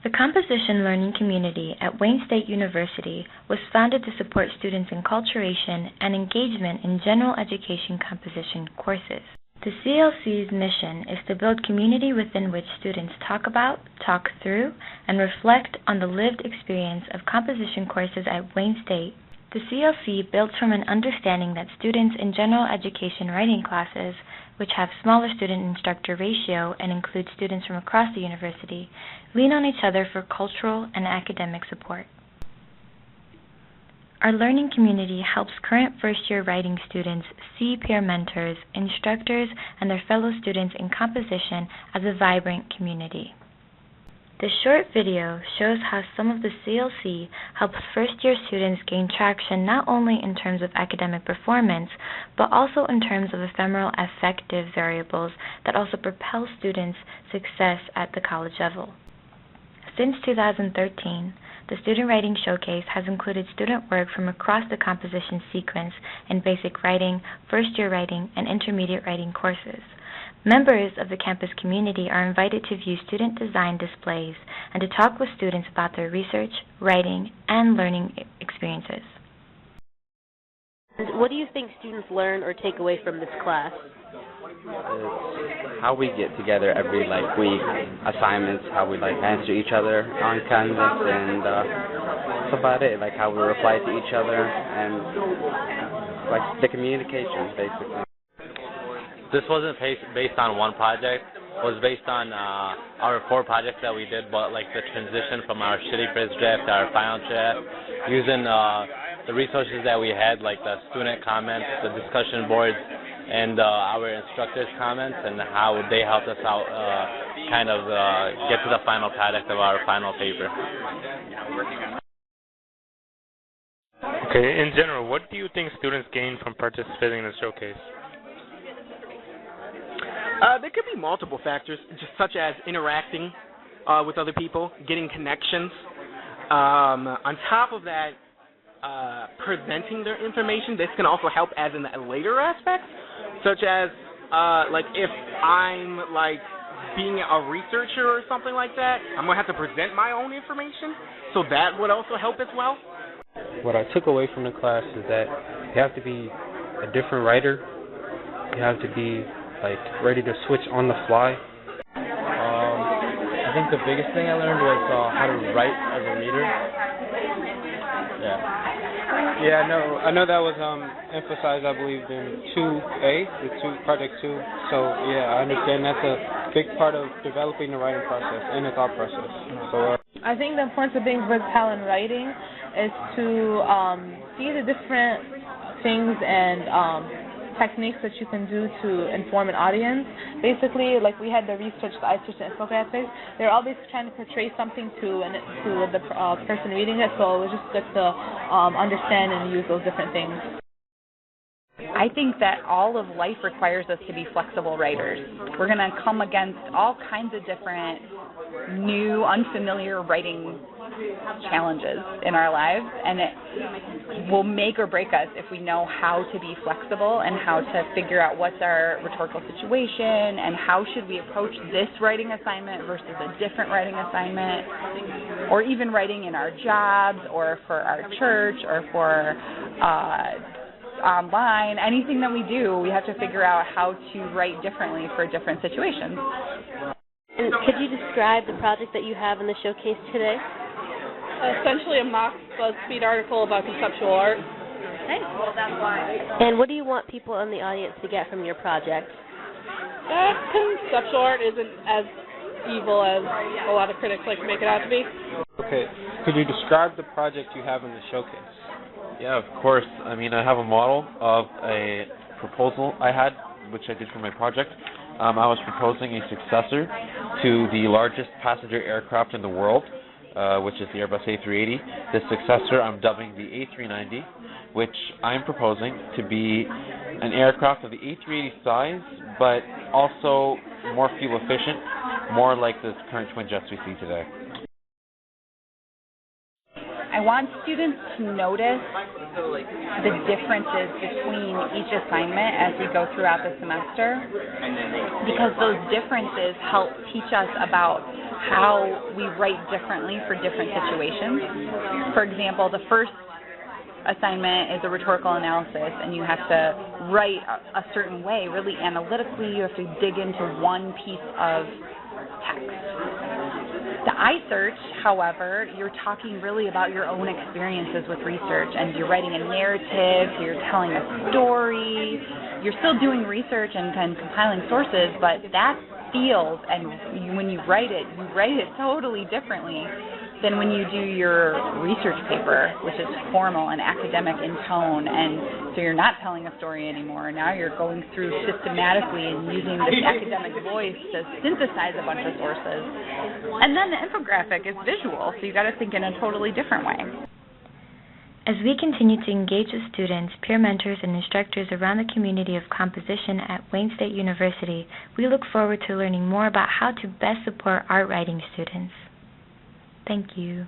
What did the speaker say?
The Composition Learning Community at Wayne State University was founded to support students' enculturation and engagement in general education composition courses. The CLC's mission is to build community within which students talk about, talk through, and reflect on the lived experience of composition courses at Wayne State. The CLC builds from an understanding that students in general education writing classes, which have smaller student-instructor ratio and include students from across the university, lean on each other for cultural and academic support. Our learning community helps current first-year writing students see peer mentors, instructors, and their fellow students in composition as a vibrant community. This short video shows how some of the CLC helps first-year students gain traction not only in terms of academic performance, but also in terms of ephemeral affective variables that also propel students' success at the college level. Since 2013, the Student Writing Showcase has included student work from across the composition sequence in basic writing, first-year writing, and intermediate writing courses. Members of the campus community are invited to view student design displays and to talk with students about their research, writing, and learning experiences. What do you think students learn or take away from this class? It's how we get together every week, assignments, how we answer each other on Canvas, and that's about it. How we reply to each other and the communication, basically. This wasn't based on one project. It was based on our 4 projects that we did, but the transition from our shitty first draft to our final draft, using the resources that we had, like the student comments, the discussion boards, and our instructors' comments, and how they helped us out get to the final product of our final paper. Okay, in general, what do you think students gain from participating in the showcase? There could be multiple factors, just such as interacting with other people, getting connections. On top of that, presenting their information. This can also help as in a later aspect, such as if I'm being a researcher or something like that, I'm going to have to present my own information, so that would also help as well. What I took away from the class is that you have to be a different writer. You have to be ready to switch on the fly. I think the biggest thing I learned was how to write as a reader. Yeah, I know that was emphasized, I believe, in 2A, Project 2. So, yeah, I understand that's a big part of developing the writing process and the thought process. So, I think the importance of being versatile in writing is to see the different things and techniques that you can do to inform an audience. Basically, we had the research, the iSearch, and infographics. They're always trying to portray something to the person reading it, so it was just good to understand and use those different things. I think that all of life requires us to be flexible writers. We're going to come against all kinds of different new, unfamiliar writing challenges in our lives, and it will make or break us if we know how to be flexible and how to figure out what's our rhetorical situation and how should we approach this writing assignment versus a different writing assignment, or even writing in our jobs or for our church or for online. Anything that we do, we have to figure out how to write differently for different situations. And could you describe the project that you have in the showcase today? Essentially a mock BuzzFeed article about conceptual art. Okay. Well, that's why. And what do you want people in the audience to get from your project? Conceptual art isn't as evil as a lot of critics like to make it out to be. Okay. Could you describe the project you have in the showcase? Yeah, of course. I have a model of a proposal I had, which I did for my project. I was proposing a successor to the largest passenger aircraft in the world, which is the Airbus A380. This successor I'm dubbing the A390, which I'm proposing to be an aircraft of the A380 size, but also more fuel efficient, more like the current twin jets we see today. I want students to notice the differences between each assignment as we go throughout the semester, because those differences help teach us about how we write differently for different situations. For example, the first assignment is a rhetorical analysis, and you have to write a certain way, really analytically. You have to dig into one piece of text. The iSearch, however, you're talking really about your own experiences with research, and you're writing a narrative, so you're telling a story. You're still doing research and compiling sources, but that feels, and when you write it totally differently than when you do your research paper, which is formal and academic in tone, and so you're not telling a story anymore. Now you're going through systematically and using this academic voice to synthesize a bunch of sources. And then the infographic is visual, so you got to think in a totally different way. As we continue to engage with students, peer mentors, and instructors around the community of composition at Wayne State University, we look forward to learning more about how to best support art writing students. Thank you.